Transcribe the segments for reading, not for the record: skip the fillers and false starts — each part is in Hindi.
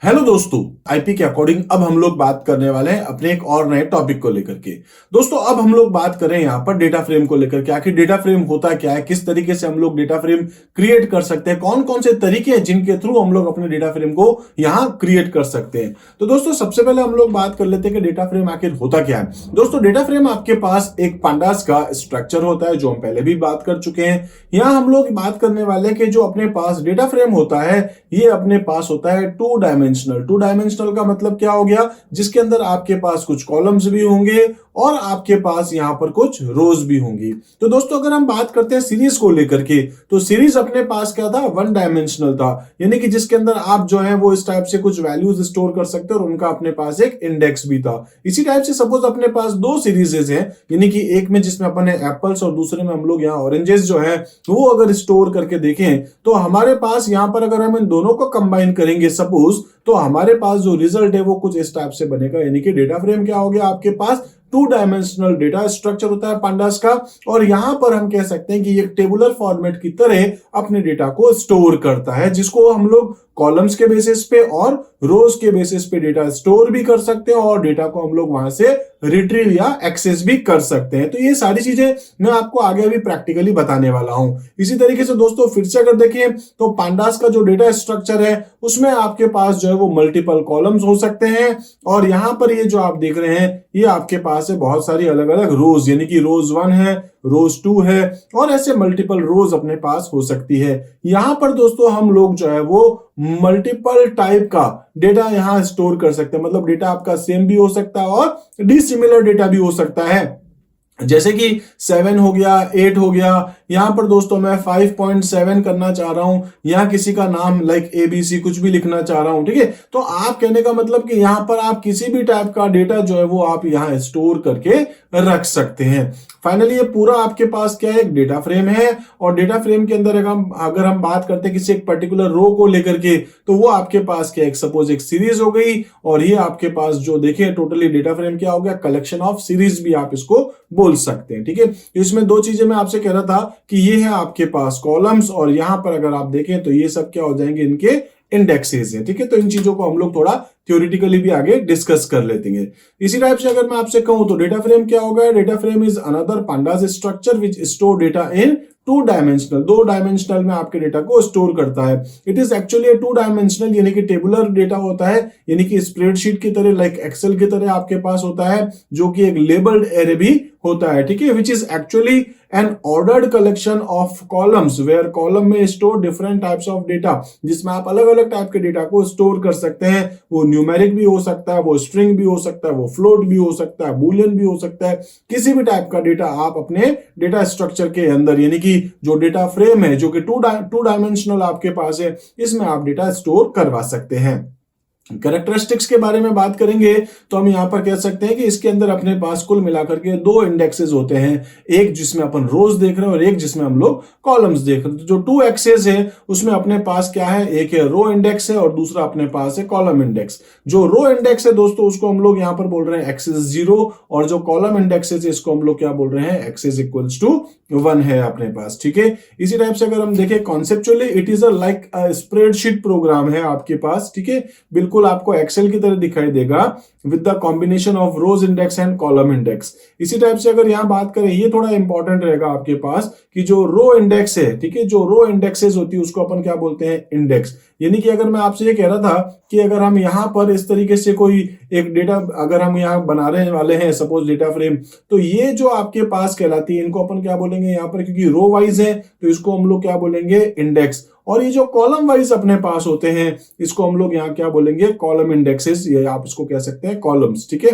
हेलो दोस्तों, आईपी के अकॉर्डिंग अब हम लोग बात करने वाले हैं अपने एक और नए टॉपिक को लेकर के। दोस्तों अब हम लोग बात करें यहाँ पर डेटा फ्रेम को लेकर के। आखिर डेटा फ्रेम होता क्या है, किस तरीके से हम लोग डेटा फ्रेम क्रिएट कर सकते हैं, कौन कौन से तरीके हैं जिनके थ्रू हम लोग अपने डेटा फ्रेम को यहाँ क्रिएट कर सकते हैं। तो दोस्तों सबसे पहले हम लोग बात कर लेते हैं कि डेटा फ्रेम आखिर होता क्या है। दोस्तों डेटा फ्रेम आपके पास एक पांडास का स्ट्रक्चर होता है, जो हम पहले भी बात कर चुके हैं। यहाँ हम लोग बात करने वाले हैं कि जो अपने पास डेटा फ्रेम होता है, ये अपने पास होता है टू डायमेंशनल का मतलब क्या हो गया, जिसके अंदर आपके पास कुछ कॉलम्स भी होंगे और आपके पास यहां पर कुछ रोज भी होंगी। तो दोस्तों अगर हम बात करते हैं सीरीज को लेकर के, तो सीरीज अपने पास क्या था, वन डायमेंशनल था, यानी कि जिसके अंदर आप जो है वो इस टाइप से कुछ वैल्यूज स्टोर कर सकते हो और उनका अपने पास एक इंडेक्स भी था। इसी टाइप से सपोज अपने पास दो सीरीजेस हैं, यानी कि एक में जिसमें अपन है एप्पल्स और दूसरे में हम लोग यहाँ ऑरेंजेस जो है वो अगर स्टोर करके देखें, तो हमारे पास यहाँ पर अगर हम इन दोनों को कंबाइन करेंगे सपोज, तो हमारे पास जो रिजल्ट है वो कुछ इस टाइप से बनेगा। यानी कि डेटा फ्रेम क्या हो गया, आपके पास टू डायमेंशनल डेटा स्ट्रक्चर होता है पांडास का, और यहां पर हम कह सकते हैं कि एक टेबुलर फॉर्मेट की तरह अपने डेटा को स्टोर करता है, जिसको हम लोग कॉलम्स के बेसिस पे और रोज के बेसिस पे डेटा स्टोर भी कर सकते हैं और डेटा को हम लोग वहां से रिट्रीव या एक्सेस भी कर सकते हैं। तो ये सारी चीजें मैं आपको आगे अभी प्रैक्टिकली बताने वाला हूं। इसी तरीके से दोस्तों फिर से अगर देखें तो पांडास का जो डेटा स्ट्रक्चर है उसमें आपके पास जो है वो मल्टीपल कॉलम्स हो सकते हैं, और यहां पर ये जो आप देख रहे हैं ये आपके पास है बहुत सारी अलग अलग रोज, यानी कि रोज 1 है, रोज 2 है, और ऐसे मल्टीपल रोज अपने पास हो सकती है। यहां पर दोस्तों हम लोग जो है वो मल्टीपल टाइप का डेटा यहां स्टोर कर सकते हैं, मतलब डेटा आपका सेम भी हो सकता है और डिसिमिलर डेटा भी हो सकता है। जैसे कि 7 हो गया, 8 हो गया, यहां पर दोस्तों मैं 5.7 करना चाह रहा हूं, यहां किसी का नाम लाइक ABC कुछ भी लिखना चाह रहा हूं, ठीक है। तो आप कहने का मतलब कि यहां पर आप किसी भी टाइप का डेटा जो है वो आप यहां स्टोर करके रख सकते हैं। फाइनली ये पूरा आपके पास क्या है, एक डेटा फ्रेम है, और डेटा फ्रेम के अंदर अगर हम बात करते हैं किसी एक पर्टिकुलर रो को लेकर के, तो वो आपके पास क्या, एक सपोज एक सीरीज हो गई, और ये आपके पास जो देखें टोटली डेटा फ्रेम क्या हो गया, कलेक्शन ऑफ सीरीज भी आप इसको बोल सकते हैं, ठीक है। इसमें दो चीजें मैं आपसे कह रहा था कि ये है आपके पास कॉलम्स, और यहां पर अगर आप देखें तो ये सब क्या हो जाएंगे, इनके इंडेक्सेस है, ठीक है। तो इन चीजों को हम लोग थोड़ा थ्योरेटिकली भी आगे डिस्कस कर लेते हैं। इसी टाइप से अगर मैं आपसे कहूं तो डेटा फ्रेम क्या होगा, data frame is another pandas structure which store data in two dimensional, दो डायमेंशनल में आपके डेटा को स्टोर करता है। It is actually two dimensional, यानी कि टेबुलर डेटा होता है, यानी कि स्प्रेडशीट की तरह, लाइक एक्सेल की तरह आपके पास होता है, जो कि एक लेबल्ड एरे भी होता है, ठीक है, which is actually an ordered collection of columns where column में store different types of data, जिसमें आप अलग अलग टाइप के डेटा को स्टोर कर सकते हैं। वो न्यूमेरिक भी हो सकता है, वो स्ट्रिंग भी हो सकता है, वो फ्लोट भी हो सकता है, बूलियन भी हो सकता है, किसी भी टाइप का डेटा आप अपने डेटा स्ट्रक्चर के अंदर, यानी कि जो डेटा फ्रेम है जो कि टू डायमेंशनल आपके पास है, इसमें आप डेटा स्टोर करवा सकते हैं। कैरेक्टरिस्टिक्स के बारे में बात करेंगे तो हम यहां पर कह सकते हैं कि इसके अंदर अपने पास कुल मिलाकर के दो इंडेक्सेस होते हैं, एक जिसमें अपन रोज देख रहे हैं और एक जिसमें हम लोग कॉलम्स देख रहे हैं। तो जो टू एक्सेस है उसमें अपने पास क्या है, एक है रो इंडेक्स है और दूसरा अपने पास है कॉलम इंडेक्स। जो रो इंडेक्स है दोस्तों उसको हम लोग यहां पर बोल रहे हैं एक्सेस 0, और जो कॉलम इंडेक्स है इसको हम लोग क्या बोल रहे हैं, एक्सेस इक्वल्स टू 1 है अपने पास, ठीक है। इसी टाइप से अगर हम देखें conceptually it is like spreadsheet programme है आपके पास, ठीक है, बिल्कुल आपको एक्सेल की तरह दिखाई देगा with the combination of rose index and column index. इसी टाइप से अगर यहां बात करें, ये थोड़ा इंपॉर्टेंट रहेगा आपके पास कि जो रो इंडेक्स है, ठीक है, जो रो इंडेक्सेस होती है उसको अपन क्या बोलते हैं, इंडेक्स। यानी कि अगर मैं आपसे ये कह रहा था कि अगर हम यहां पर इस तरीके से कोई एक डेटा अगर हम यहां बनाने वाले हैं सपोज डेटा फ्रेम, तो ये जो आपके पास कहलाती है इनको अपन क्या बोलेंगे यहां पर, क्योंकि रो वाइज है तो इसको हम लोग क्या बोलेंगे, इंडेक्स। और ये जो कॉलम वाइज अपने पास होते हैं इसको हम लोग यहाँ क्या बोलेंगे, कॉलम इंडेक्सेस, ये आप इसको कह सकते हैं कॉलम्स, ठीक है।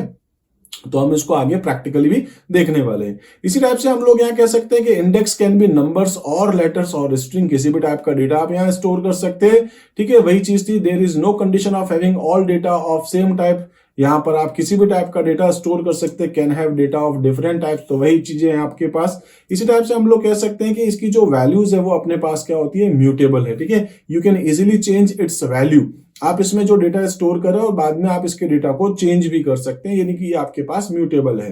तो हम इसको आगे प्रैक्टिकली भी देखने वाले हैं। इसी टाइप से हम लोग यहाँ कह सकते हैं कि इंडेक्स कैन बी नंबर्स और लेटर्स और स्ट्रिंग, किसी भी टाइप का डेटा आप यहाँ स्टोर कर सकते हैं, ठीक है। वही चीज थी, there is no condition of having all data of same type, यहां पर आप किसी भी टाइप का डेटा स्टोर कर सकते हैं, can have data of different types, तो वही चीजें हैं आपके पास। इसी टाइप से हम लोग कह सकते हैं कि इसकी जो वैल्यूज है वो अपने पास क्या होती है, म्यूटेबल है, ठीक है। You can easily change it's value, आप इसमें जो डेटा स्टोर करें और बाद में आप इसके डेटा को चेंज भी कर सकते हैं, यानी कि ये आपके पास म्यूटेबल है।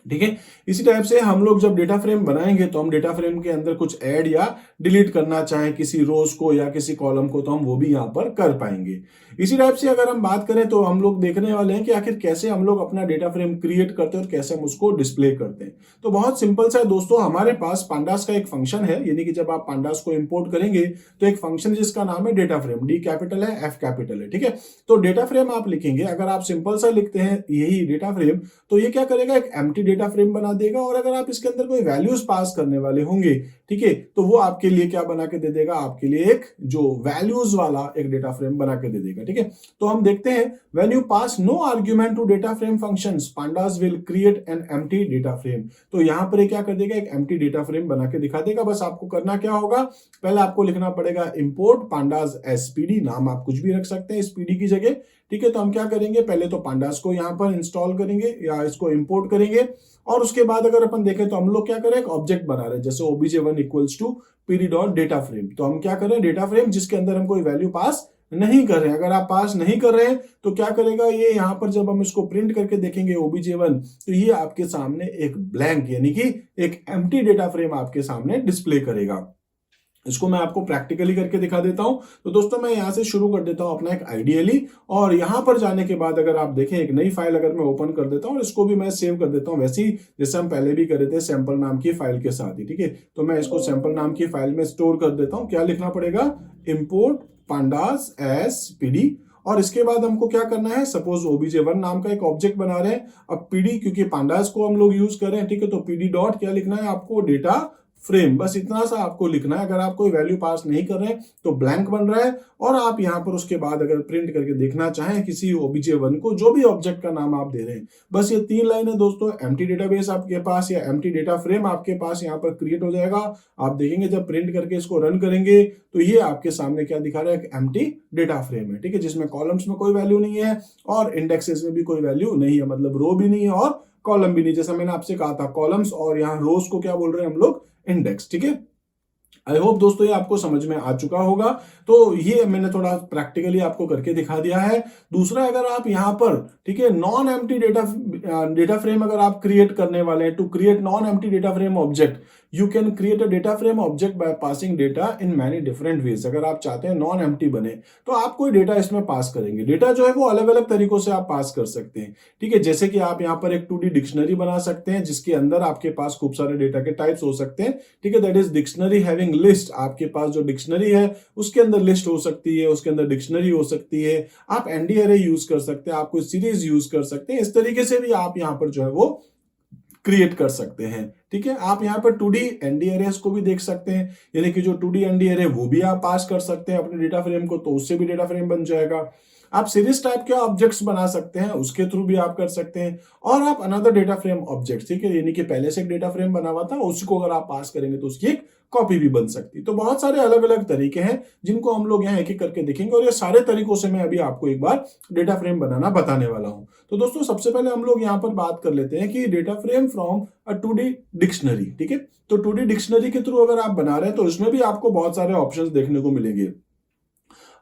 ठीक है। इसी टाइप से हम लोग जब डेटा फ्रेम बनाएंगे तो हम डेटा फ्रेम के अंदर कुछ ऐड या डिलीट करना चाहें किसी रोज को या किसी कॉलम को, तो हम वो भी यहाँ पर कर पाएंगे। इसी टाइप से अगर हम बात करें तो हम लोग देखने वाले हैं कि आखिर कैसे हम लोग अपना डेटा फ्रेम क्रिएट करते हैं और कैसे हम उसको डिस्प्ले करते हैं। तो बहुत सिंपल सा है दोस्तों, हमारे पास पांडास का एक फंक्शन है, यानी कि जब आप पांडास को इंपोर्ट करेंगे तो एक फंक्शन जिसका नाम है डेटा फ्रेम, डी कैपिटल है एफ कैपिटल है। ठीक है, तो डेटा फ्रेम आप लिखेंगे, अगर आप सिंपल सा लिखते हैं यही डेटा फ्रेम, तो ये क्या करेगा, एक एम्प्टी डेटा फ्रेम बना देगा। और अगर आप इसके अंदर कोई वैल्यूज पास करने वाले होंगे, ठीक है, तो वो आपके लिए क्या बना के दे देगा, आपके लिए एक जो वैल्यूज वाला एक डेटा फ्रेम बना के दे देगा। ठीक है, तो हम देखते हैं, when you pass no argument to data frame functions pandas will create an empty data frame. तो यहां पर क्या कर देगा, एक एम्प्टी डेटा फ्रेम बना के दिखा देगा। बस आपको करना क्या होगा, पहले आपको लिखना पड़ेगा इंपोर्ट पांडास एसपीडी, नाम आप कुछ भी रख सकते हैं एसपीडी की जगह। ठीक है, तो हम क्या करेंगे, पहले तो पांडास को यहां पर इंस्टॉल करेंगे या इसको इंपोर्ट करेंगे, और उसके बाद अगर अपन देखें तो हम लोग क्या करें, एक ऑब्जेक्ट बना रहे हैं, जैसे obj1 equals to pd dot data frame. तो हम क्या करें, डेटा फ्रेम जिसके अंदर हम कोई वैल्यू पास नहीं कर रहे हैं। अगर आप पास नहीं कर रहे हैं तो क्या करेगा ये, यहां पर जब हम इसको प्रिंट करके देखेंगे obj1, तो ये आपके सामने एक ब्लैंक यानी कि एक एम्प्टी डेटा फ्रेम आपके सामने डिस्प्ले करेगा। इसको मैं आपको प्रैक्टिकली करके दिखा देता हूं। तो दोस्तों मैं यहां से शुरू कर देता हूं अपना एक आइडियली, और यहां पर जाने के बाद अगर आप देखें एक नई फाइल अगर मैं ओपन कर देता हूं और इसको भी मैं सेव कर देता हूं, वैसे ही जैसे हम पहले भी कर रहे थे सैंपल नाम की फाइल के साथ ही। ठीक है, तो मैं इसको सैंपल नाम की फाइल में स्टोर कर देता हूं। क्या लिखना पड़ेगा, इंपोर्ट पांडास एस पीडी, और इसके बाद हमको क्या करना है, सपोज obj1 नाम का एक ऑब्जेक्ट बना रहे हैं। अब पीडी क्योंकि पांडास को हम लोग यूज कर रहे हैं, ठीक है, तो पीडी डॉट क्या लिखना है आपको, डेटा फ्रेम, बस इतना सा आपको लिखना है। अगर आप कोई वैल्यू पास नहीं कर रहे हैं तो ब्लैंक बन रहा है, और आप यहां पर उसके बाद अगर प्रिंट करके देखना चाहें किसी obj1 को, जो भी ऑब्जेक्ट का नाम आप दे रहे हैं, बस ये 3 लाइन है दोस्तों। एम्प्टी डेटाबेस आपके पास या एम्प्टी डेटा फ्रेम आपके पास यहाँ पर क्रिएट हो जाएगा। आप देखेंगे जब प्रिंट करके इसको रन करेंगे तो ये आपके सामने क्या दिखा रहा है, एक एम्प्टी डेटा फ्रेम है। ठीक है, जिसमें कॉलम्स में कोई वैल्यू नहीं है और इंडेक्सेस में भी कोई वैल्यू नहीं है, मतलब रो भी नहीं है और कॉलम भी नहीं। जैसा मैंने आपसे कहा था कॉलम्स, और यहाँ रोज को क्या बोल रहे हैं हम लोग, इंडेक्स। ठीक है, आई होप दोस्तों ये आपको समझ में आ चुका होगा। तो ये मैंने थोड़ा प्रैक्टिकली आपको करके दिखा दिया है। दूसरा, अगर आप यहाँ पर, ठीक है, नॉन एम्प्टी डेटा फ्रेम अगर आप क्रिएट करने वाले हैं, to create non empty data frame object you can create a data frame object by passing data in many different ways. अगर आप चाहते हैं नॉन एम्प्टी बने तो आप कोई डेटा इसमें पास करेंगे। डेटा जो है वो अलग अलग तरीकों से आप पास कर सकते हैं। ठीक है, जैसे कि आप यहाँ पर एक 2D डिक्शनरी बना सकते हैं जिसके अंदर आपके पास खूब सारे डेटा के टाइप्स हो सकते हैं। ठीक है, that is dictionary having list. आपके पास जो डिक्शनरी है उसके अंदर लिस्ट हो सकती है, उसके अंदर डिक्शनरी हो सकती है। आप एनडी अरे यूज कर सकते हैं, आप कोई सीरीज यूज कर सकते हैं। इस तरीके से भी आप यहाँ पर जो है वो क्रिएट कर सकते हैं। ठीक है, आप यहाँ पर 2D एनडी अरेज को भी देख सकते हैं, यानी कि जो 2D एनडी अरे वो भी आप पास कर सकते हैं अपने डेटा फ्रेम को, तो उससे भी डेटा फ्रेम बन जाएगा। आप सीरीज टाइप के ऑब्जेक्ट्स बना सकते हैं, उसके थ्रू भी आप कर सकते हैं। और आप अनदर डेटा फ्रेम ऑब्जेक्ट, ठीक है, यानी कि पहले से एक डेटा फ्रेम बना हुआ था उसी को अगर आप पास करेंगे तो उसकी एक कॉपी भी बन सकती है। तो बहुत सारे अलग अलग तरीके हैं जिनको हम लोग यहाँ एक एक करके देखेंगे, और ये सारे तरीकों से मैं अभी आपको एक बार डेटा फ्रेम बनाना बताने वाला हूं। तो दोस्तों सबसे पहले हम लोग यहाँ पर बात कर लेते हैं कि data frame from a 2D dictionary. ठीक है, तो 2D डिक्शनरी के थ्रू अगर आप बना रहे हैं तो इसमें भी आपको बहुत सारे ऑप्शंस देखने को मिलेंगे।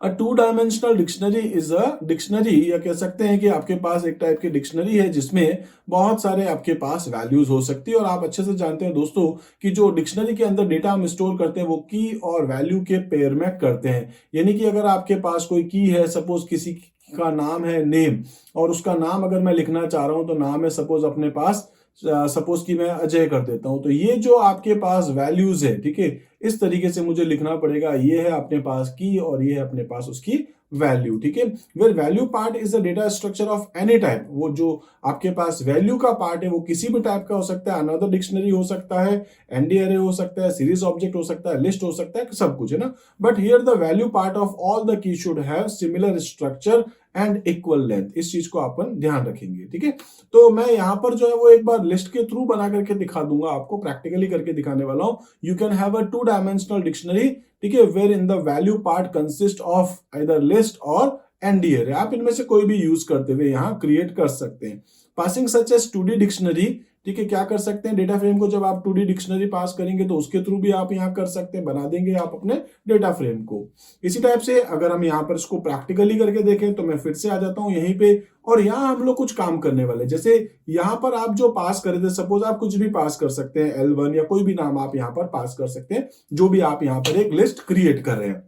अ 2 dimensional dictionary is a dictionary, या कह सकते हैं कि आपके पास एक टाइप की डिक्शनरी है जिसमें बहुत सारे आपके पास वैल्यूज हो सकती है। और आप अच्छे से जानते हैं दोस्तों कि जो डिक्शनरी के अंदर डेटा हम स्टोर करते हैं वो की और वैल्यू के पेयर में करते हैं। यानी कि अगर आपके पास कोई की है, सपोज किसी का नाम है नेम, और उसका नाम अगर मैं लिखना चाह रहा हूं तो नाम है सपोज अपने पास, सपोज कि मैं अजय कर देता हूं, तो ये जो आपके पास वैल्यूज है, ठीक है, इस तरीके से मुझे लिखना पड़ेगा। ये है अपने पास की और ये है अपने पास उसकी वैल्यू। ठीक है, where value part is a data structure of any type. वो जो आपके पास वैल्यू का पार्ट है वो किसी भी टाइप का हो सकता है, अनदर डिक्शनरी हो सकता है, एनडी अरे हो सकता है, सीरीज ऑब्जेक्ट हो सकता है, लिस्ट हो सकता है, सब कुछ है ना। But here the value part of all the key should have similar structure and equal length. इस चीज को अपन ध्यान रखेंगे। ठीक है, तो मैं यहां पर जो है वो एक बार लिस्ट के थ्रू बना करके दिखा दूंगा, आपको प्रैक्टिकली करके दिखाने वाला हूं। You can have a 2 dimensional dictionary, ठीक है, where in the value part consist of either list और एनडीए है, आप इनमें से कोई भी यूज करते हुए यहाँ क्रिएट कर सकते हैं। Passing such as 2D dictionary, ठीक है, क्या कर सकते हैं डेटा फ्रेम को जब आप 2D डिक्शनरी पास करेंगे तो उसके थ्रू भी आप यहाँ कर सकते हैं, बना देंगे आप अपने डेटा फ्रेम को। इसी टाइप से अगर हम यहाँ पर इसको प्रैक्टिकली करके देखें तो मैं फिर से आ जाता हूँ यहीं पे, और यहाँ हम लोग कुछ काम करने वाले, जैसे यहाँ पर आप जो पास करे थे, सपोज आप कुछ भी पास कर सकते हैं, L1 या कोई भी नाम आप यहाँ पर पास कर सकते हैं, जो भी आप यहाँ पर एक लिस्ट क्रिएट कर रहे हैं।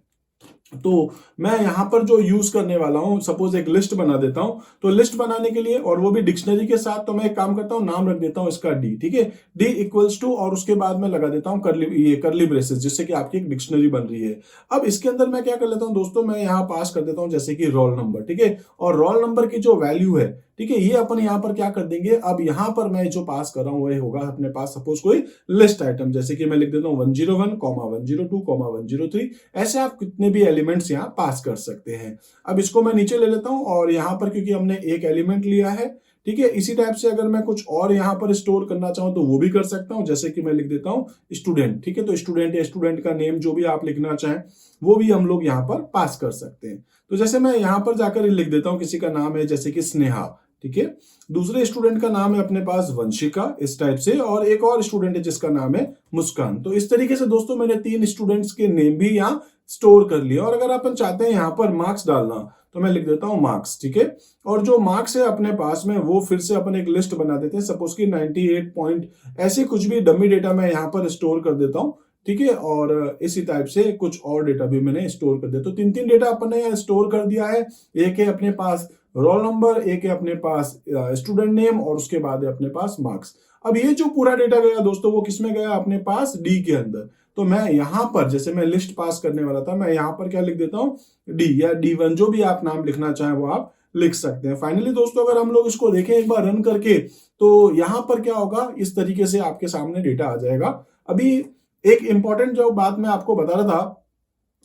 तो मैं यहां पर जो यूज करने वाला हूं, सपोज एक लिस्ट बना देता हूं, तो लिस्ट बनाने के लिए और वो भी डिक्शनरी के साथ, तो मैं एक काम करता हूं, नाम रख देता हूं इसका डी, ठीक है, डी इक्वल्स टू, और उसके बाद मैं लगा देता हूं करली ब्रेसेस, जिससे कि आपकी एक डिक्शनरी बन रही है। अब इसके अंदर मैं क्या कर लेता हूं दोस्तों, मैं यहां पास कर देता हूं जैसे कि रोल नंबर, ठीक है, और रोल नंबर की जो वैल्यू है, ठीक है, ये अपन यहाँ पर क्या कर देंगे, अब यहाँ पर मैं जो पास कर रहा हूं वह होगा अपने पास सपोज कोई लिस्ट आइटम, जैसे कि मैं लिख देता हूं 101, 102, 103, ऐसे आप कितने भी एलिमेंट्स यहाँ पास कर सकते हैं। अब इसको मैं नीचे ले लेता हूं, और यहाँ पर क्योंकि हमने एक एलिमेंट लिया है, ठीक है, इसी टाइप से अगर मैं कुछ और यहाँ पर स्टोर करना चाहूँ तो वो भी कर सकता हूँ, जैसे कि मैं लिख देता हूँ स्टूडेंट, ठीक है, तो स्टूडेंट या स्टूडेंट का नेम जो भी आप लिखना चाहें वो भी हम लोग यहाँ पर पास कर सकते हैं। तो जैसे मैं यहाँ पर जाकर लिख देता हूँ, किसी का नाम है जैसे कि स्नेहा, ठीक है, दूसरे स्टूडेंट का नाम है अपने पास वंशिका, इस टाइप से, और एक और स्टूडेंट है जिसका नाम है मुस्कान। तो इस तरीके से दोस्तों मैंने 3 स्टूडेंट्स के नेम भी यहाँ स्टोर कर लिया। और अगर अपन चाहते हैं यहाँ पर मार्क्स डालना तो मैं लिख देता हूँ मार्क्स, ठीक है, और जो मार्क्स है अपने पास में वो फिर से अपन एक लिस्ट बना देते हैं, सपोज कि 98 पॉइंट ऐसे कुछ भी डमी डेटा मैं यहाँ पर स्टोर कर देता हूँ, ठीक है, और इसी टाइप से कुछ और डेटा भी मैंने स्टोर कर दिया। तो 3 डेटा अपन ने यहाँ स्टोर कर दिया है, एक है अपने पास रोल नंबर, एक है अपने पास स्टूडेंट नेम, और उसके बाद है अपने पास मार्क्स। अब ये जो पूरा डेटा गया दोस्तों वो किसमें गया, अपने पास डी के अंदर। तो मैं यहां पर जैसे मैं लिस्ट पास करने वाला था, मैं यहां पर क्या लिख देता हूं, डी या D1, जो भी आप नाम लिखना चाहें वो आप लिख सकते हैं। फाइनली दोस्तों अगर हम लोग इसको देखें एक बार रन करके, तो यहां पर क्या होगा, इस तरीके से आपके सामने डेटा आ जाएगा। अभी एक इंपॉर्टेंट जो बात मैं आपको बता रहा था,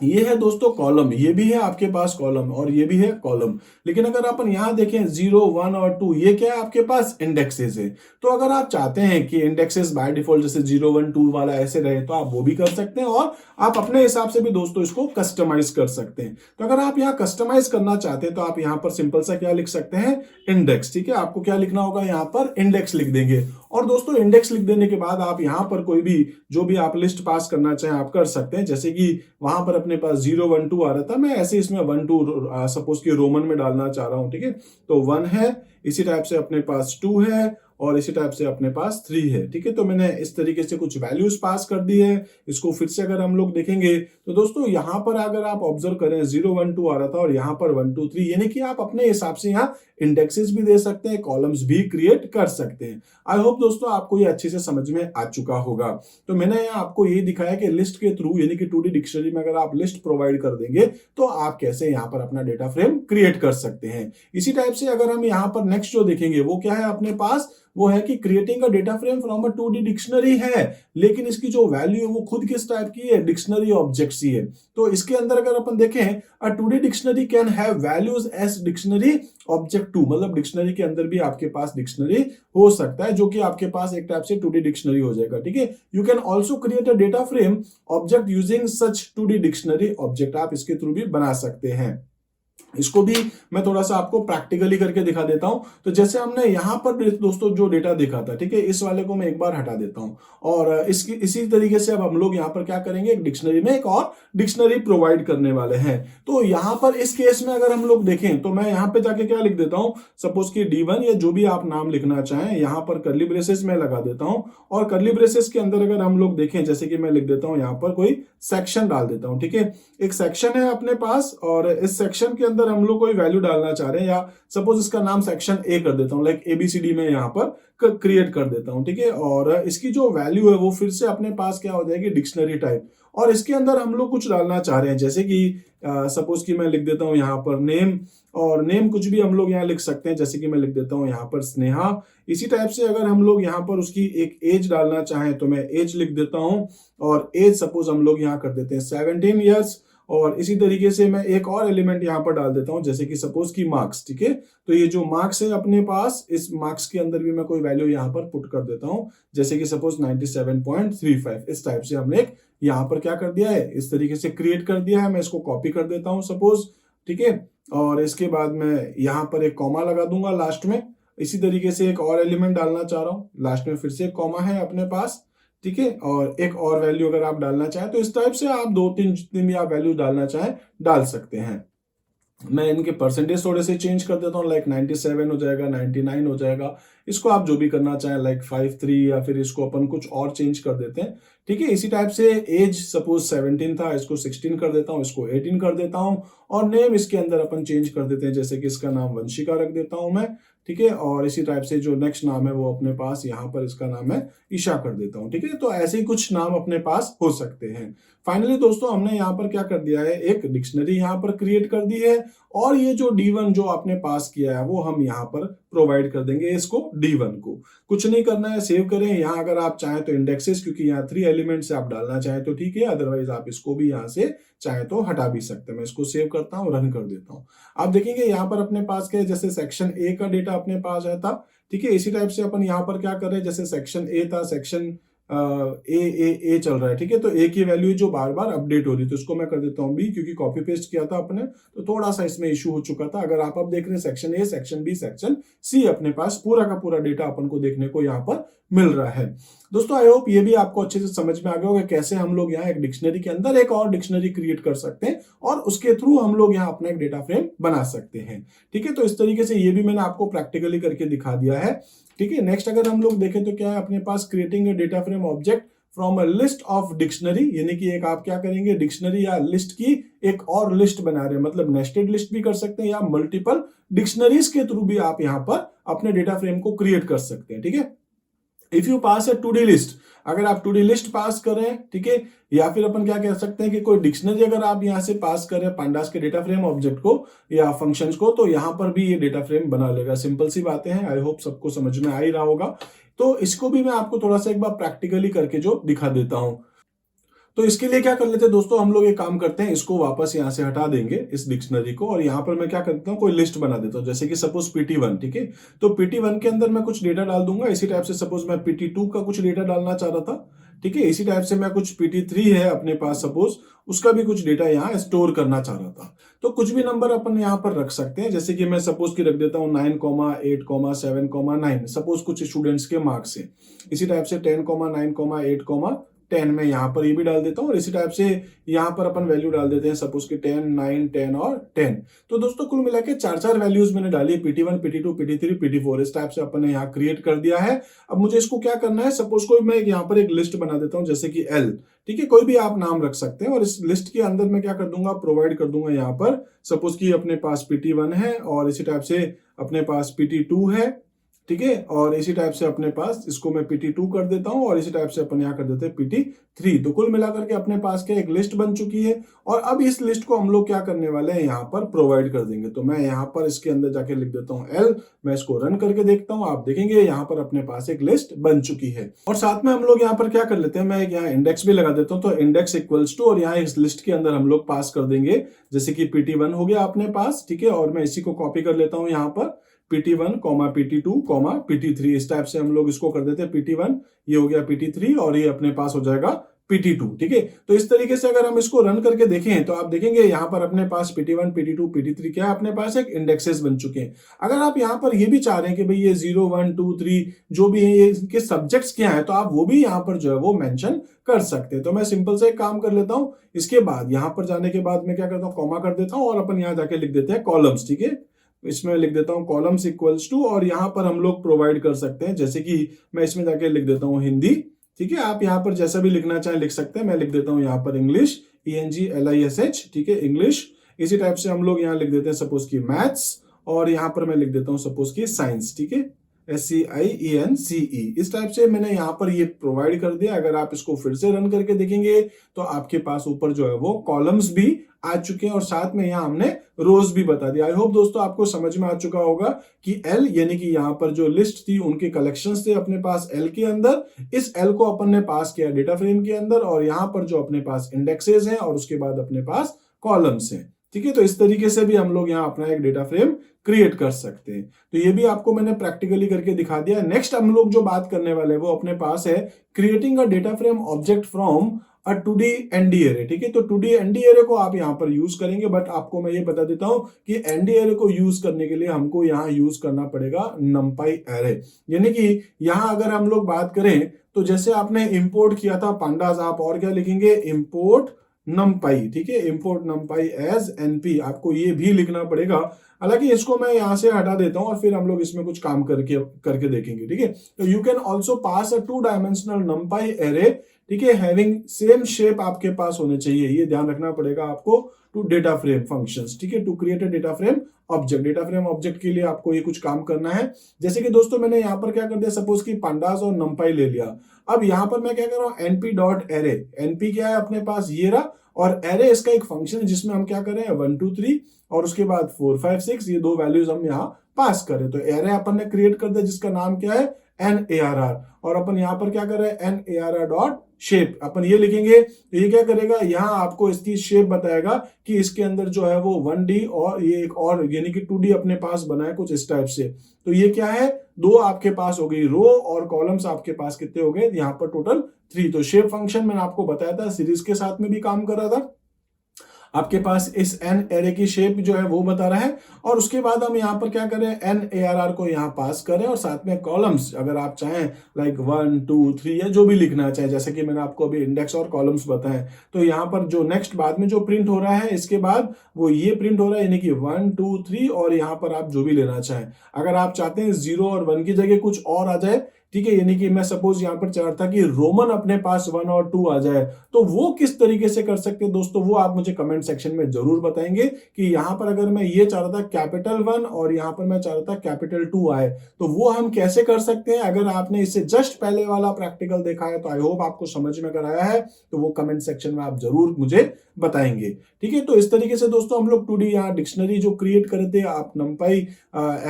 ये है दोस्तों कॉलम, ये भी है आपके पास कॉलम और ये भी है कॉलम, लेकिन अगर अपन यहां देखें 0, 1 और 2, ये क्या है आपके पास इंडेक्सेस है। तो अगर आप चाहते हैं कि इंडेक्सेस बाय डिफॉल्ट जैसे 0, 1, 2 वाला ऐसे रहे तो आप वो भी कर सकते हैं, और आप अपने हिसाब से भी दोस्तों इसको कस्टमाइज कर सकते हैं। तो अगर आप यहाँ कस्टमाइज करना चाहते हैं तो आप यहाँ पर सिंपल सा क्या लिख सकते हैं, इंडेक्स, ठीक है, आपको क्या लिखना होगा, यहाँ पर इंडेक्स लिख देंगे। और दोस्तों इंडेक्स लिख देने के बाद आप यहाँ पर कोई भी जो भी आप लिस्ट पास करना चाहें आप कर सकते हैं, जैसे कि वहां पर अपने पास 0, 1, 2 आ रहा था, मैं ऐसे इसमें 1, 2 सपोज कि रोमन में डालना चाह रहा हूं, ठीक है, तो 1 है, इसी टाइप से अपने पास 2 है, और इसी टाइप से अपने पास 3 है, ठीक है। तो मैंने इस तरीके से कुछ वैल्यूज पास कर दी है। इसको फिर से अगर हम लोग देखेंगे तो दोस्तों यहाँ पर अगर आप ऑब्जर्व करें 0, 1, 2 आ रहा था और यहाँ पर 1, 2, 3, यानी कि आप अपने हिसाब से यहाँ इंडेक्सेस भी दे सकते हैं, कॉलम्स भी क्रिएट कर सकते हैं। आई होप दोस्तों आपको ये अच्छे से समझ में आ चुका होगा। तो मैंने यहाँ आपको ये दिखाया कि लिस्ट के थ्रू यानी कि 2D डिक्शनरी में अगर आप लिस्ट प्रोवाइड कर देंगे तो आप कैसे यहाँ पर अपना डेटा फ्रेम क्रिएट कर सकते हैं। इसी टाइप से अगर हम यहाँ पर नेक्स्ट जो देखेंगे वो क्या है अपने पास, वो है कि creating a data frame from a 2D dictionary है, लेकिन इसकी जो वैल्यू है वो खुद किस टाइप की है, डिक्शनरी ऑब्जेक्ट्स ही है। तो इसके अंदर अगर अपन देखें, a 2D dictionary can have values as dictionary object too, मतलब डिक्शनरी के अंदर भी आपके पास डिक्शनरी हो सकता है, जो कि आपके पास एक टाइप से 2D डिक्शनरी हो जाएगा, ठीक है। You can also create a data frame object using such 2D dictionary object, आप इसके थ्रू भी बना सकते हैं। इसको भी मैं थोड़ा सा आपको प्रैक्टिकली करके दिखा देता हूं। तो जैसे हमने यहां पर दोस्तों जो डेटा देखा था, ठीक है, इस वाले को मैं एक बार हटा देता हूं, और इसी तरीके से अब हम लोग यहां पर क्या करेंगे, एक डिक्शनरी में एक और डिक्शनरी प्रोवाइड करने वाले हैं। तो यहां पर इस केस में अगर हम लोग देखें तो मैं यहां पे जाके क्या लिख देता हूं, सपोज कि D1 या जो भी आप नाम लिखना चाहें, यहां पर कर्ली ब्रेसेस में लगा देता हूं, और कर्ली ब्रेसेस के अंदर अगर हम लोग देखें, जैसे कि मैं लिख देता हूं यहां पर कोई सेक्शन डाल देता हूं, ठीक है, एक सेक्शन है अपने पास, और इस सेक्शन के अंदर हम लोग कोई वैल्यू डालना चाह रहे हैं, या सपोज इसका नाम सेक्शन ए कर देता हूं, लाइक ABCD में यहां पर क्रिएट कर देता हूं, ठीक है, और इसकी जो वैल्यू है वो फिर से अपने पास क्या हो जाएगी, डिक्शनरी टाइप, और इसके अंदर हम लोग कुछ डालना चाह रहे हैं, जैसे कि सपोज कि मैं लिख देता हूं यहां पर नेम, और नेम कुछ भी हम लोग यहाँ लिख सकते हैं, जैसे कि मैं लिख देता हूं यहाँ पर स्नेहा। इसी टाइप से अगर हम लोग यहाँ पर उसकी एक एज डालना चाहें तो मैं एज लिख देता हूं, और एज सपोज हम लोग यहाँ कर देते हैं 17 ईयर्स, और इसी तरीके से मैं एक और एलिमेंट यहाँ पर डाल देता हूं, जैसे कि सपोज की मार्क्स, ठीक है। तो ये जो मार्क्स है अपने पास, इस मार्क्स के अंदर भी मैं कोई वैल्यू यहाँ पर पुट कर देता हूं, जैसे कि सपोज 97.35, इस टाइप से हमने यहाँ पर क्या कर दिया है, इस तरीके से क्रिएट कर दिया है। मैं इसको कॉपी कर देता हूं सपोज, ठीक है, और इसके बाद मैं यहाँ पर एक कॉमा लगा दूंगा लास्ट में। इसी तरीके से एक और एलिमेंट डालना चाह रहा हूँ, लास्ट में फिर से एक कॉमा है अपने पास, ठीक है, और एक और वैल्यू अगर आप डालना चाहें तो इस टाइप से आप 2-3 जितनी भी आप वैल्यू डालना चाहें डाल सकते हैं। मैं इनके परसेंटेज थोड़े से चेंज कर देता हूँ, लाइक 97 हो जाएगा, 99 हो जाएगा। इसको आप जो भी करना चाहें, लाइक 53, या फिर इसको अपन कुछ और चेंज कर देते हैं, ठीक है। इसी टाइप से एज सपोज 17 था, इसको 16 कर देता हूँ, इसको 18 कर देता हूँ, और नेम इसके अंदर अपन चेंज कर देते हैं, जैसे कि इसका नाम वंशिका रख देता हूँ मैं, ठीक है। और इसी टाइप से जो नेक्स्ट नाम है वो अपने पास यहाँ पर इसका नाम है ईशा कर देता हूँ, ठीक है। तो ऐसे ही कुछ नाम अपने पास हो सकते हैं। फाइनली दोस्तों हमने यहाँ पर क्या कर दिया है, एक डिक्शनरी यहाँ पर क्रिएट कर दी है, और ये जो D1 जो आपने पास किया है वो हम यहाँ पर प्रोवाइड कर देंगे इसको D1 को। कुछ नहीं करना है, सेव करें। यहाँ अगर आप चाहें तो इंडेक्सेस, क्योंकि यहाँ 3 एलिमेंट्स से आप डालना चाहें तो ठीक है, अदरवाइज आप इसको भी यहाँ से चाहे तो हटा भी सकते हैं। मैं इसको सेव करता हूँ, रन कर देता हूँ। आप देखेंगे यहाँ पर अपने पास क्या है, जैसे सेक्शन ए का डेटा अपने पास है था, ठीक है। इसी टाइप से अपन यहाँ पर क्या कर रहे हैं, जैसे सेक्शन ए था, सेक्शन ए चल रहा है, ठीक है। तो ए की वैल्यू जो बार बार अपडेट हो रही है, तो इसको मैं कर देता हूँ बी, क्योंकि कॉपी पेस्ट किया था अपने, तो थोड़ा सा इसमें इशू हो चुका था। अगर आप अब देख रहे हैं section A, section B, section C, अपने पास पूरा का पूरा डेटा अपन को देखने को यहाँ पर मिल रहा है। दोस्तों आई होप ये भी आपको अच्छे से समझ में आ गया होगा कैसे हम लोग यहाँ एक डिक्शनरी के अंदर एक और डिक्शनरी क्रिएट कर सकते हैं, और उसके थ्रू हम लोग यहाँ अपना एक डेटा फ्रेम बना सकते हैं, ठीक है। तो इस तरीके से ये भी मैंने आपको प्रैक्टिकली करके दिखा दिया है, ठीक है। नेक्स्ट अगर हम लोग देखें तो क्या है अपने पास, creating a data frame object from a list of dictionary, यानी कि एक आप क्या करेंगे, डिक्शनरी या लिस्ट की एक और लिस्ट बना रहे हैं, मतलब नेस्टेड लिस्ट भी कर सकते हैं, या मल्टीपल डिक्शनरीज के थ्रू भी आप यहाँ पर अपने डेटा फ्रेम को क्रिएट कर सकते हैं, ठीक है। If you pass a two D list, अगर आप टू डी लिस्ट पास करें, ठीक है, या फिर अपन क्या कह सकते हैं कि कोई डिक्शनरी अगर आप यहां से पास करें पांडास के डेटा फ्रेम ऑब्जेक्ट को या फंक्शंस को, तो यहां पर भी ये डेटा फ्रेम बना लेगा। सिंपल सी बातें हैं, आई होप सबको समझ में आ ही रहा होगा। तो इसको भी मैं आपको थोड़ा सा एक बार प्रैक्टिकली करके जो दिखा देता हूं। तो इसके लिए क्या कर लेते हैं दोस्तों, हम लोग एक काम करते हैं, इसको वापस यहां से हटा देंगे इस डिक्शनरी को, और यहां पर मैं क्या करता हूं, कोई लिस्ट बना देता हूं, जैसे कि सपोज PT1, ठीक है। तो PT1 के अंदर मैं कुछ डेटा डाल दूंगा। इसी टाइप से सपोज मैं PT2 का कुछ डेटा डालना चाह रहा था, ठीक है। इसी टाइप से मैं कुछ PT3 है अपने पास सपोज, उसका भी कुछ डेटा यहाँ स्टोर करना चाह रहा था। तो कुछ भी नंबर अपन यहाँ पर रख सकते हैं, जैसे कि मैं सपोज की रख देता हूँ 9,8,7,9, सपोज कुछ स्टूडेंट्स के मार्क्स है। इसी टाइप से 10,9,8,10 में यहाँ पर ये भी डाल देता हूँ, और इसी टाइप से यहाँ पर अपन वैल्यू डाल देते हैं, सपोज कि 10, 9, 10 और 10। तो दोस्तों कुल मिला के 4 वैल्यूज मैंने डाली, PT1, PT2, PT3, PT4, इस टाइप से अपन ने यहाँ क्रिएट कर दिया है। अब मुझे इसको क्या करना है, सपोज कोई मैं यहाँ पर एक लिस्ट बना देता हूँ, जैसे कि L, ठीक है, कोई भी आप नाम रख सकते हैं, और इस लिस्ट के अंदर मैं क्या कर दूंगा, प्रोवाइड कर दूंगा यहाँ पर, सपोज कि अपने पास PT1 है, और इसी टाइप से अपने पास PT2 है, ठीक है, और इसी टाइप से अपने पास इसको मैं PT2 कर देता हूं, और इसी टाइप से अपन यहाँ कर देते हैं PT3। तो कुल मिलाकर के अपने पास क्या एक लिस्ट बन चुकी है, और अब इस लिस्ट को हम लोग क्या करने वाले हैं, यहाँ पर प्रोवाइड कर देंगे। तो मैं यहाँ पर इसके अंदर जाके लिख देता हूँ L, मैं इसको रन करके देखता हूँ, आप देखेंगे यहाँ पर अपने पास एक लिस्ट बन चुकी है। और साथ में हम लोग यहाँ पर क्या कर लेते हैं, मैं एक यहाँ इंडेक्स भी लगा देता हूँ, तो इंडेक्स इक्वल्स टू, और यहाँ इस लिस्ट के अंदर हम लोग पास कर देंगे, जैसे कि PT1 हो गया अपने पास, ठीक है। और मैं इसी को कॉपी कर लेता हूँ यहाँ पर, PT1, PT2, PT3, इस टाइप से हम लोग इसको कर देते हैं। PT1 ये हो गया, PT3, और ये अपने पास हो जाएगा PT2, ठीक है। तो इस तरीके से अगर हम इसको रन करके देखें तो आप देखेंगे यहाँ पर अपने पास PT1, PT2, PT3 क्या है, अपने पास एक इंडेक्सेस बन चुके हैं। अगर आप यहाँ पर ये भी चाह रहे हैं कि भाई ये 0, 1, 2, 3 जो भी है ये इनके सब्जेक्ट्स क्या है, तो आप वो भी यहाँ पर जो है वो मेंशन कर सकते हैं। तो मैं सिंपल से एक काम कर लेता हूँ, इसके बाद यहाँ पर जाने के बाद मैं क्या करता हूँ, कॉमा कर देता हूँ, और अपन यहाँ जाके लिख देते हैं कॉलम्स, ठीक है। इसमें लिख देता हूं कॉलम्स इक्वल्स टू, और यहां पर हम लोग प्रोवाइड कर सकते हैं, जैसे कि मैं इसमें जाके लिख देता हूं हिंदी, ठीक है। आप यहां पर जैसा भी लिखना चाहें लिख सकते हैं। मैं लिख देता हूं यहां पर इंग्लिश, ENGLISH, ठीक है, इंग्लिश। इसी टाइप से हम लोग यहां लिख देते हैं सपोज की मैथ्स, और यहां पर मैं लिख देता हूं सपोज की साइंस, ठीक है, SCIENCE। इस टाइप से मैंने यहाँ पर ये प्रोवाइड कर दिया। अगर आप इसको फिर से रन करके देखेंगे तो आपके पास ऊपर जो है वो कॉलम्स भी आ चुके हैं, और साथ में यहाँ हमने रोज भी बता दिया। आई होप दोस्तों आपको समझ में आ चुका होगा कि L यानी कि यहाँ पर जो लिस्ट थी उनके कलेक्शंस थे अपने पास L के अंदर, इस L को अपन ने पास किया डेटा फ्रेम के अंदर, और यहाँ पर जो अपने पास इंडेक्सेस हैं और उसके बाद अपने पास कॉलम्स हैं, ठीक है। तो इस तरीके से भी हम लोग यहाँ अपना एक डेटा फ्रेम क्रिएट कर सकते हैं। तो ये भी आपको मैंने प्रैक्टिकली करके दिखा दिया। नेक्स्ट हम लोग जो बात करने वाले हैं वो अपने पास है creating a data frame object from a 2D ND array, ठीक है। तो 2D एनडी एरे को आप यहाँ पर यूज करेंगे, बट आपको मैं ये बता देता हूँ कि एनडी एरे को यूज करने के लिए हमको यहाँ यूज करना पड़ेगा numpy एरे। यानी कि यहाँ अगर हम लोग बात करें तो जैसे आपने इंपोर्ट किया था पांडास, आप और क्या लिखेंगे, इंपोर्ट numpy, ठीक है, इंपोर्ट numpy एज एनपी, आपको ये भी लिखना पड़ेगा। हालांकि इसको मैं यहां से हटा देता हूं और फिर हम लोग इसमें कुछ काम करके करके देखेंगे, ठीक है। तो you can also pass a 2 dimensional numpy array, ठीक है, हैविंग सेम शेप आपके पास होने चाहिए, ये ध्यान रखना पड़ेगा आपको, टू डेटा फ्रेम फंक्शंस, ठीक है, to create a data frame object. Data frame object के लिए आपको ये कुछ काम करना है। जैसे कि दोस्तों मैंने यहाँ पर क्या कर दिया, सपोज कि पांडास और numpy ले लिया। अब यहाँ पर मैं क्या कर रहा हूँ, np डॉट एरे, np क्या है अपने पास, ये रहा, और एरे इसका एक फंक्शन है जिसमें हम क्या करें, 1 2 3 और उसके बाद 4 5 6, ये 2 वैल्यूज हम यहाँ पास करें। तो एरे अपन ने क्रिएट कर दिया जिसका नाम क्या है, NARR, और अपन यहाँ पर क्या कर रहे हैं, NARR डॉट शेप, अपन ये लिखेंगे तो ये क्या करेगा, यहाँ आपको इसकी शेप बताएगा कि इसके अंदर जो है वो 1D और ये एक और यानी कि 2D अपने पास बनाए कुछ इस टाइप से। तो ये क्या है, 2 आपके पास हो गई रो, और कॉलम्स आपके पास कितने हो गए, यहाँ पर टोटल 3। तो शेप फंक्शन मैंने आपको बताया था, सीरीज के साथ में भी काम कर रहा था, आपके पास इस एन एरे की शेप जो है वो बता रहा है। और उसके बाद हम यहाँ पर क्या करें, NARR को यहाँ पास करें और साथ में कॉलम्स अगर आप चाहें लाइक 1 2 3 या जो भी लिखना चाहे, जैसे कि मैंने आपको अभी इंडेक्स और कॉलम्स बताए। तो यहाँ पर जो नेक्स्ट बाद में जो प्रिंट हो रहा है इसके बाद वो ये प्रिंट हो रहा है, यानी कि 1 2 3, और यहाँ पर आप जो भी लेना चाहें। अगर आप चाहते हैं 0 और 1 की जगह कुछ और आ जाए, ठीक है, यानी कि मैं सपोज यहाँ पर चाह रहा था कि रोमन अपने पास 1 और 2 आ जाए, तो वो किस तरीके से कर सकते हैं दोस्तों, वो आप मुझे कमेंट सेक्शन में जरूर बताएंगे कि यहाँ पर अगर मैं ये चाह रहा था कैपिटल 1 और यहाँ पर मैं चाह रहा था कैपिटल 2 आए, तो वो हम कैसे कर सकते हैं। अगर आपने इससे जस्ट पहले वाला प्रैक्टिकल देखा है तो आई होप आपको समझ में अगर आया है, तो वो कमेंट सेक्शन में आप जरूर मुझे बताएंगे, ठीक है। तो इस तरीके से दोस्तों हम लोग 2D यहाँ डिक्शनरी जो क्रिएट करे थे, आप numpy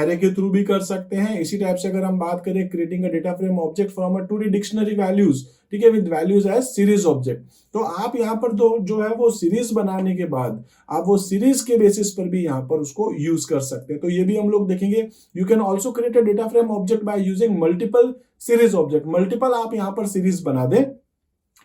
एरे के थ्रू भी कर सकते हैं। इसी टाइप से अगर हम बात करें creating a data frame object from a 2D dictionary values, ठीक है, with values as series object, तो आप यहाँ पर जो है वो सीरीज बनाने के बाद आप वो सीरीज के बेसिस पर भी यहाँ पर उसको यूज कर सकते हैं। तो ये भी हम लोग देखेंगे। You can also create a data frame object by using multiple series object, multiple आप यहाँ पर सीरीज बना दें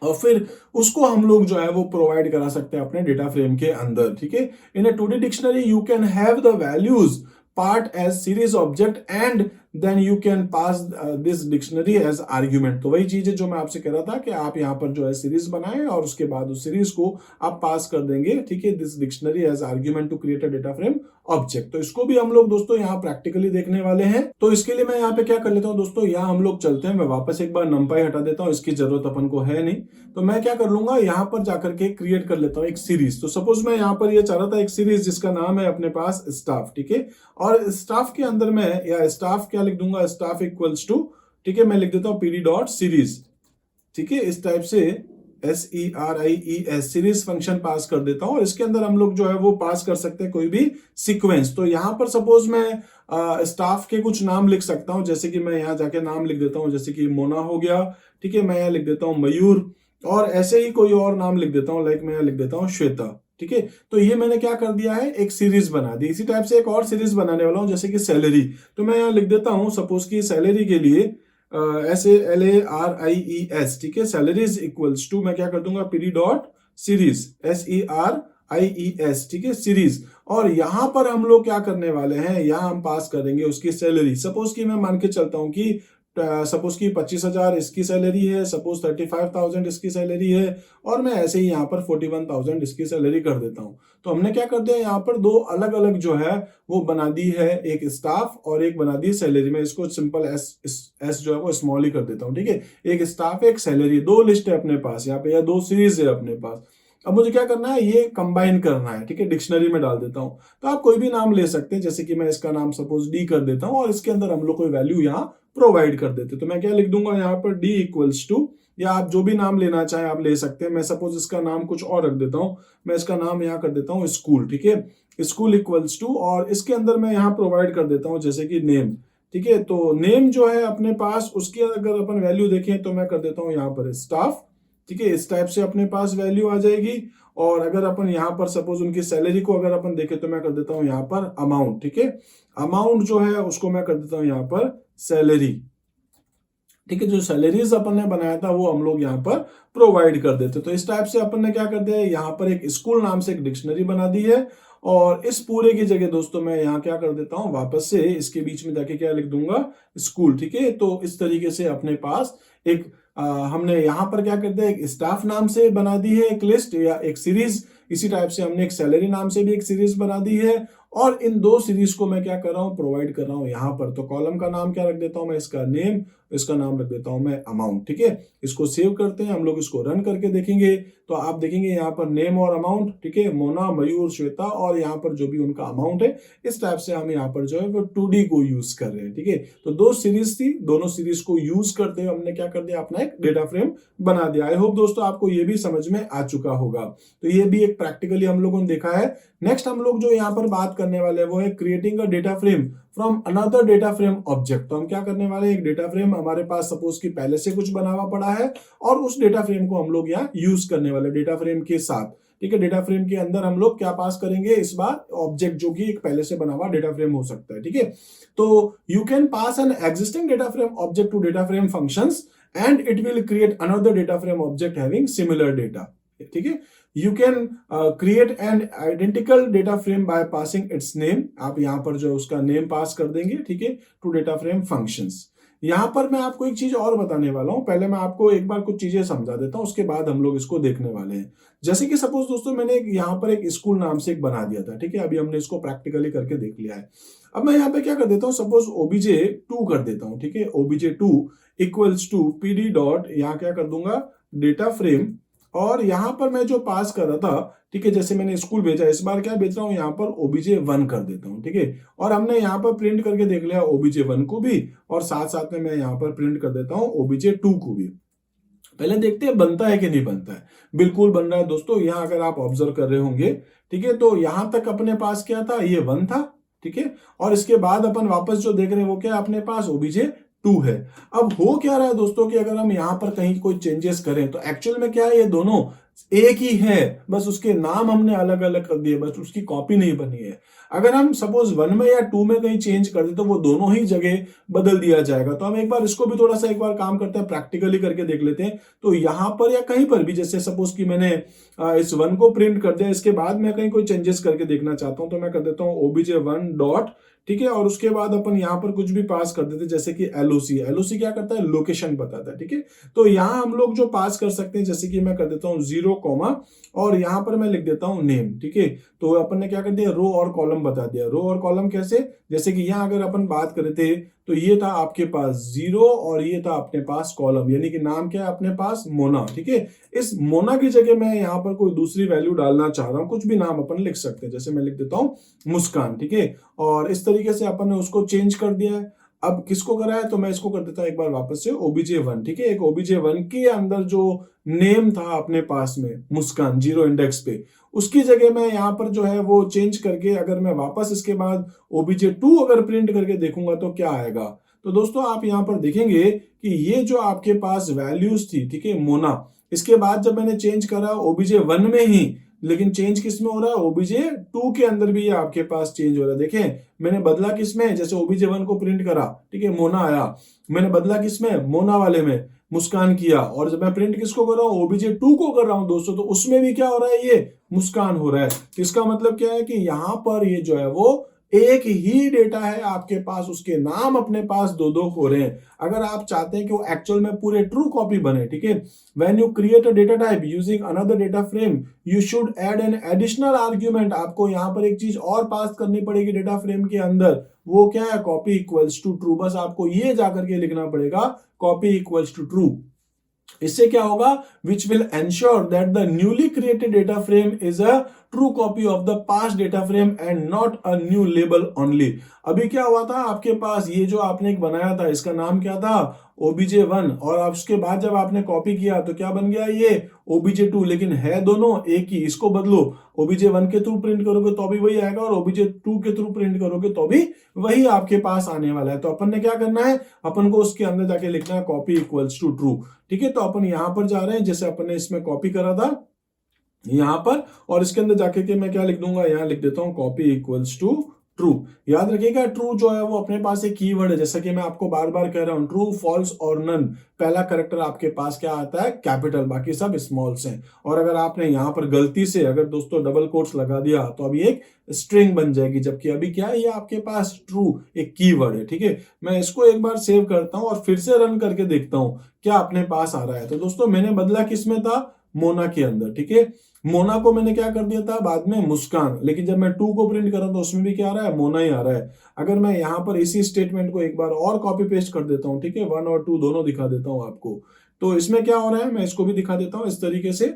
और फिर उसको हम लोग जो है वो प्रोवाइड करा सकते हैं अपने डेटा फ्रेम के अंदर, ठीक है। In a 2D dictionary you can have the values part as series object and then you can pass this dictionary as argument. तो वही चीज है जो मैं आपसे कह रहा था कि आप यहाँ पर जो है सीरीज बनाएं और उसके बाद उस सीरीज को आप पास कर देंगे, ठीक है, this dictionary as argument to create a data frame object. तो इसको भी हम लोग दोस्तों यहाँ प्रैक्टिकली देखने वाले हैं। तो इसके लिए मैं यहाँ पे क्या कर लेता हूँ दोस्तों, यहाँ हम लोग चलते हैं, मैं वापस एक बार numpy हटा देता हूँ, इसकी जरूरत अपन को है नहीं। तो मैं क्या कर लूंगा, यहाँ पर जाकर के क्रिएट कर लेता हूँ एक सीरीज। तो सपोज मैं यहाँ पर ये चाह रहा था एक सीरीज जिसका नाम है अपने पास स्टाफ, ठीक है, और स्टाफ के अंदर में या स्टाफ क्या लिख दूंगा, स्टाफ इक्वल्स टू, ठीक है, मैं लिख देता हूँ pd डॉट सीरीज, ठीक है, इस टाइप से SERIES सीरीज फंक्शन पास कर देता हूं और इसके अंदर हम लोग जो है वो पास कर सकते हैं कोई भी सीक्वेंस। तो यहां पर सपोज मैं स्टाफ के कुछ नाम लिख सकता हूं, जैसे कि मैं यहां जाके नाम लिख देता हूं, जैसे कि मोना हो गया, ठीक है, मैं यहां लिख देता हूं मयूर, और ऐसे ही कोई और नाम लिख देता हूं, लाइक मैं यहां लिख देता हूं श्वेता, ठीक है। तो ये मैंने क्या कर दिया है, एक सीरीज बना दी। इसी टाइप से एक और सीरीज बनाने वाला हूं, जैसे कि सैलरी। तो मैं यहाँ लिख देता हूं सपोज की सैलरी के लिए SALARIES, ठीक है, सैलरीज इक्वल्स टू मैं क्या कर दूंगा, pd डॉट सीरीज SERIES, ठीक है, सीरीज। और यहां पर हम लोग क्या करने वाले हैं, यहां हम पास करेंगे उसकी सैलरी। सपोज की मैं मान के चलता हूं कि सपोज की 25,000 इसकी सैलरी है, सपोज 35,000 इसकी सैलरी है, और मैं ऐसे ही यहाँ पर 41,000 इसकी सैलरी कर देता हूँ। तो हमने क्या कर दिया, यहाँ पर दो अलग अलग जो है वो बना दी है, एक स्टाफ और एक बना दी सैलरी। मैं इसको सिंपल एस जो है वो स्मॉल ही कर देता हूँ, ठीक है, एक स्टाफ एक सैलरी, दो लिस्ट है अपने पास यहाँ पे या दो सीरीज है अपने पास। अब मुझे क्या करना है, ये कंबाइन करना है, ठीक है, डिक्शनरी में डाल देता हूं। तो आप कोई भी नाम ले सकते हैं, जैसे कि मैं इसका नाम सपोज डी कर देता हूं और इसके अंदर हम लोग कोई वैल्यू यहाँ प्रोवाइड कर देते। तो मैं क्या लिख दूंगा यहाँ पर डी इक्वल्स टू, या आप जो भी नाम लेना चाहें आप ले सकते हैं। मैं सपोज इसका नाम कुछ और रख देता हूं, मैं इसका नाम यहाँ कर देता हूँ स्कूल, ठीक है, स्कूल इक्वल्स टू, और इसके अंदर मैं यहाँ प्रोवाइड कर देता हूँ जैसे कि नेम, ठीक है। तो नेम जो है अपने पास उसकी अगर अपन वैल्यू देखें तो मैं कर देता हूँ यहाँ पर स्टाफ, ठीक है, इस टाइप से अपने पास वैल्यू आ जाएगी। और अगर अपन यहाँ पर सपोज उनकी सैलरी को अगर अपन देखें तो मैं कर देता हूँ यहाँ पर अमाउंट, ठीक है, अमाउंट जो है उसको मैं कर देता हूँ यहाँ पर सैलरी, ठीक है, जो सैलरीज अपन ने बनाया था वो हम लोग यहाँ पर प्रोवाइड कर देते। तो इस टाइप से अपन ने क्या कर दिया है, यहाँ पर एक स्कूल नाम से एक डिक्शनरी बना दी है, और इस पूरे की जगह दोस्तों मैं यहाँ क्या कर देता हूँ, वापस से इसके बीच में जाके क्या लिख दूंगा, स्कूल। ठीक है, तो इस तरीके से अपने पास एक हमने यहाँ पर क्या कर दिया, एक स्टाफ नाम से बना दी है एक लिस्ट या एक सीरीज। इसी टाइप से हमने एक सैलरी नाम से भी एक सीरीज बना दी है, और इन दो सीरीज को मैं क्या कर रहा हूँ, प्रोवाइड कर रहा हूँ यहाँ पर। तो कॉलम का नाम क्या रख देता हूँ मैं, इसका नेम, इसका नाम रख देता हूँ मैं अमाउंट। ठीक है, इसको सेव करते हैं हम लोग, इसको रन करके देखेंगे तो आप देखेंगे यहाँ पर नेम और अमाउंट, ठीक है, मोना, मयूर, श्वेता, और यहाँ पर जो भी उनका अमाउंट है, इस टाइप से हम यहाँ पर जो है वो 2D को यूज कर रहे हैं। ठीक है, तो दो सीरीज थी, दोनों सीरीज को यूज करते हुए हमने क्या कर दिया, अपना एक डेटा फ्रेम बना दिया। आई होप दोस्तों आपको ये भी समझ में आ चुका होगा। तो ये भी एक प्रैक्टिकली हम लोगों ने देखा है। नेक्स्ट हम लोग जो यहाँ पर बात करने वाले हैं वो है creating a data frame from another data frame object. तो हम क्या करने वाले हैं, एक डेटा फ्रेम हमारे पास सपोज कि पहले से कुछ बना हुआ पड़ा है, और उस डेटा फ्रेम को हम लोग यहाँ यूज करने वाले डेटा फ्रेम के साथ। ठीक है, डेटा फ्रेम के अंदर हम लोग क्या पास करेंगे इस बार, ऑब्जेक्ट जो कि एक पहले से बना हुआ डेटा फ्रेम हो सकता है। ठीक है, तो you can pass an existing data frame object to data frame functions and it will create another data frame object having similar data. ठीक है, you can create an identical data frame by passing its name. आप यहां पर जो उसका नेम पास कर देंगे, ठीक है, टू डेटा फ्रेम फंक्शंस। यहां पर मैं आपको एक चीज और बताने वाला हूं, पहले मैं आपको एक बार कुछ चीजें समझा देता हूं, उसके बाद हम लोग इसको देखने वाले हैं। जैसे कि सपोज दोस्तों मैंने यहाँ पर एक स्कूल नाम से एक बना दिया था। ठीक है, अभी हमने इसको प्रैक्टिकली करके देख लिया है। अब मैं यहाँ पे क्या कर देता हूँ, सपोज obj2 कर देता हूँ। ठीक है, obj2 equals to pd dot, यहाँ क्या कर दूंगा, डेटा फ्रेम, और यहां पर मैं जो पास कर रहा था, ठीक है, जैसे मैंने स्कूल भेजा, इस बार क्या भेज रहा हूं, यहां पर obj1 कर देता हूं। ठीक है, और हमने यहां पर प्रिंट करके देख लिया obj1 को भी, और साथ साथ में मैं यहां पर प्रिंट कर देता हूं obj2 को भी। पहले देखते हैं बनता है कि नहीं बनता है। बिल्कुल बन रहा है दोस्तों, यहां अगर आप ऑब्जर्व कर रहे होंगे, ठीक है, तो यहां तक अपने पास क्या था, ये 1 था। ठीक है, और इसके बाद अपन वापस जो देख रहे हैं वो क्या अपने पास obj2 है। अब हो क्या रहा है दोस्तों कि अगर हम यहां पर कहीं कोई चेंजेस करें तो एक्चुअल में क्या है, ये दोनों एक ही है, बस उसके नाम हमने अलग अलग कर दिए, बस उसकी कॉपी नहीं बनी है। अगर हम सपोज 1 में या 2 में कहीं चेंज कर दे तो वो दोनों ही जगह बदल दिया जाएगा। तो हम एक बार इसको भी थोड़ा सा एक बार काम करते हैं, प्रैक्टिकली करके देख लेते हैं। तो यहां पर या कहीं पर भी, जैसे सपोज कि मैंने इस 1 को प्रिंट कर दिया, इसके बाद मैं कहीं कोई चेंजेस करके देखना चाहता हूं, तो मैं कर देता हूं obj1 डॉट, ठीक है, और उसके बाद अपन यहां पर कुछ भी पास कर देते, जैसे कि LOC। LOC क्या करता है, लोकेशन बताता है। ठीक है, तो यहां हम लोग जो पास कर सकते हैं, जैसे कि मैं कर देता हूं 0, और यहां पर मैं लिख देता हूं नेम। ठीक है, तो अपन ने क्या कर दिया, रो और कॉलम बता दिया। रो और कॉलम कैसे, जैसे कि यहां अगर अपन बात करे थे तो ये था आपके पास 0 और ये था अपने पास कॉलम, यानी कि नाम क्या है अपने पास, मोना। ठीक है, इस मोना की जगह मैं यहां पर कोई दूसरी वैल्यू डालना चाह रहा हूं, कुछ भी नाम अपन लिख सकते हैं, जैसे मैं लिख देता हूं मुस्कान। ठीक है, और इस तरीके से अपन ने उसको चेंज कर दिया है। अब किसको करा है, तो मैं इसको कर देता हूं एक बार वापस से obj1। ठीक है, एक obj1 के अंदर जो नेम था अपने पास में मुस्कान 0 इंडेक्स पे, उसकी जगह मैं यहां पर जो है वो चेंज करके, अगर मैं वापस इसके बाद obj2 अगर प्रिंट करके देखूंगा तो क्या आएगा। तो दोस्तों आप यहां पर देखेंगे कि ये जो आपके पास वैल्यूज थी, ठीक है, मोना, इसके बाद जब मैंने चेंज करा obj1 में ही, लेकिन चेंज किस में हो रहा है, obj2 के अंदर भी ये आपके पास चेंज हो रहा है। देखें मैंने बदला किस में, जैसे obj1 को प्रिंट करा, ठीक है, मोना आया, मैंने बदला किस में, मोना वाले में मुस्कान किया, और जब मैं प्रिंट किसको कर रहा हूं, obj2 को कर रहा हूं दोस्तों, तो उसमें भी क्या हो रहा है, ये मुस्कान हो रहा है। तो इसका मतलब क्या है कि यहां पर ये जो है वो एक ही डेटा है आपके पास, उसके नाम अपने पास दो दो हो रहे हैं। अगर आप चाहते हैं कि वो एक्चुअल में पूरे ट्रू कॉपी बने, ठीक है, when you create a data type using another data frame you should add an additional argument. आपको यहां पर एक चीज और पास करनी पड़ेगी डेटा फ्रेम के अंदर, वो क्या है, कॉपी इक्वल्स टू ट्रू। बस आपको ये जाकर के लिखना पड़ेगा, कॉपी इक्वल्स टू ट्रू। इससे क्या होगा, which will ensure that the newly created data frame is a true copy of the past data frame and not a new label only. अभी क्या हुआ था आपके पास, ये जो आपने एक बनाया था इसका नाम क्या था, obj1, और अब उसके बाद जब आपने कॉपी किया तो क्या बन गया, ये obj2, लेकिन है दोनों एक ही। इसको बदलो, obj1 के थ्रू प्रिंट करोगे तो भी वही आएगा, और obj2 के थ्रू प्रिंट करोगे तो भी वही आपके पास आने वाला है। तो अपन ने क्या करना है, अपन को उसके अंदर जाके लिखना है कॉपी इक्वल्स टू ट्रू। ठीक है, तो अपन यहां पर जा रहे हैं, जैसे अपन ने इसमें कॉपी करा था यहां पर, और इसके अंदर जाके के मैं क्या लिख दूंगा, यहां लिख देता हूं कॉपी इक्वल्स टू ट्रू। याद रखिएगा ट्रू जो है वो अपने पास एक कीवर्ड है, जैसा कि मैं आपको बार बार कह रहा हूं, ट्रू, फॉल्स और नन। पहला करेक्टर आपके पास क्या आता है? कैपिटल, बाकी सब स्मॉल्स हैं। और अगर आपने यहां पर गलती से अगर दोस्तों डबल कोट्स लगा दिया तो अभी एक स्ट्रिंग बन जाएगी, जबकि अभी क्या है, ये आपके पास ट्रू एक कीवर्ड है। ठीक है, मैं इसको एक बार सेव करता हूं और फिर से रन करके देखता हूं क्या अपने पास आ रहा है। तो दोस्तों मैंने बदला किसमें था? मोना के अंदर। ठीक है, मोना को मैंने क्या कर दिया था बाद में? मुस्कान। लेकिन जब मैं टू को प्रिंट कर रहा हूं तो उसमें भी क्या आ रहा है? मोना ही आ रहा है। अगर मैं यहां पर इसी स्टेटमेंट को एक बार और कॉपी पेस्ट कर देता हूं, ठीक है, 1 और 2 दोनों दिखा देता हूं आपको, तो इसमें क्या हो रहा है मैं इसको भी दिखा देता हूं इस तरीके से।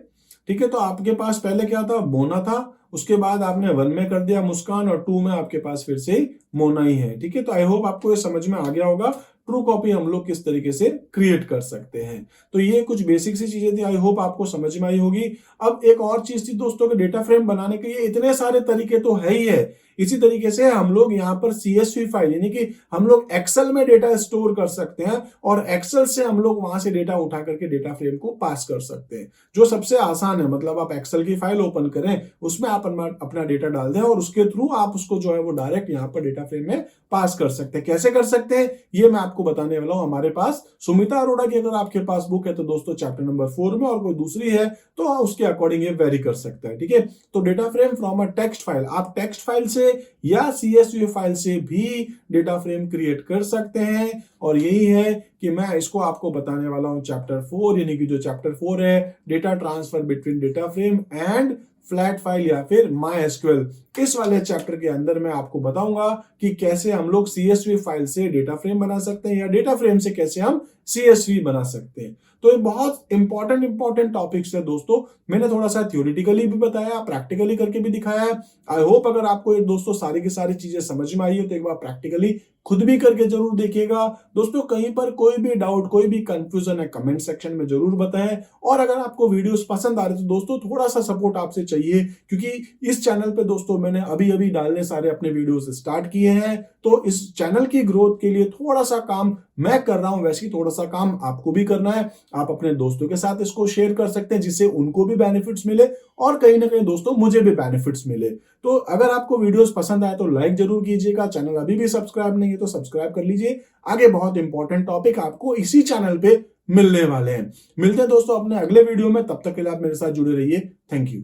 ठीक है, तो आपके पास पहले क्या था? मोना था, उसके बाद आपने 1 में कर दिया मुस्कान और 2 में आपके पास फिर से मोना ही है। ठीक है, तो आई होप आपको ये समझ में आ गया होगा ट्रू कॉपी हम लोग किस तरीके से क्रिएट कर सकते हैं। तो ये कुछ बेसिक सी चीजें थी, आई होप आपको समझ में आई होगी। अब एक और चीज थी दोस्तों कि डेटा फ्रेम बनाने के लिए इतने सारे तरीके तो है ही है, इसी तरीके से हम लोग यहाँ पर CSV फाइल यानी कि हम लोग एक्सेल में डेटा स्टोर कर सकते हैं और एक्सेल से हम लोग वहां से डेटा उठा करके डेटा फ्रेम को पास कर सकते हैं, जो सबसे आसान है। मतलब आप एक्सेल की फाइल ओपन करें, उसमें आप अपना डेटा डाल दें और उसके थ्रू आप उसको जो है वो डायरेक्ट यहाँ पर डेटा फ्रेम में पास कर सकते हैं। कैसे कर सकते हैं ये मैं आपको बताने वाला हूं। हमारे पास सुमिता अरोड़ा की अगर आपके पास बुक है तो दोस्तों चैप्टर नंबर 4 में, और कोई दूसरी है तो उसके अकॉर्डिंग ये वेरी कर सकता है। ठीक है, तो data frame from a text file, आप टेक्स्ट फाइल से या CSV फाइल से भी डेटा फ्रेम क्रिएट कर सकते हैं। और यही है कि मैं इसको आपको बताने वाला हूं चैप्टर 4, यानी कि जो चैप्टर 4 है data transfer between data frame and flat file या फिर MySQL, इस वाले चैप्टर के अंदर मैं आपको बताऊंगा कि कैसे हम लोग CSV फाइल से डेटा फ्रेम बना सकते हैं या डेटा फ्रेम से कैसे हम CSV बना सकते हैं। तो ये बहुत इंपॉर्टेंट टॉपिक्स है दोस्तों। मैंने थोड़ा सा थ्योरेटिकली भी बताया, प्रैक्टिकली करके भी दिखाया है। आई होप अगर आपको ये दोस्तों सारी की सारी चीजें समझ में आई हो तो एक बार प्रैक्टिकली खुद भी करके जरूर देखिएगा। दोस्तों कहीं पर कोई भी डाउट, कोई भी कंफ्यूजन है कमेंट सेक्शन में जरूर बताएं। और अगर आपको वीडियोस पसंद आ रहे तो दोस्तों थोड़ा सा सपोर्ट आपसे चाहिए, क्योंकि इस चैनल पे दोस्तों मैंने अभी अभी डालने सारे अपने वीडियोस स्टार्ट किए हैं। तो इस चैनल की ग्रोथ के लिए थोड़ा सा काम मैं कर रहा हूं, वैसे ही थोड़ा सा काम आपको भी करना है। आप अपने दोस्तों के साथ इसको शेयर कर सकते हैं जिससे उनको भी बेनिफिट्स मिले और कहीं ना कहीं दोस्तों मुझे भी बेनिफिट्स मिले। तो अगर आपको वीडियोस पसंद आए तो लाइक जरूर कीजिएगा। चैनल अभी भी सब्सक्राइब नहीं है तो सब्सक्राइब कर लीजिए। आगे बहुत इंपॉर्टेंट टॉपिक आपको इसी चैनल पे मिलने वाले हैं। मिलते हैं दोस्तों अपने अगले वीडियो में, तब तक के लिए आप मेरे साथ जुड़े रहिए। Thank you.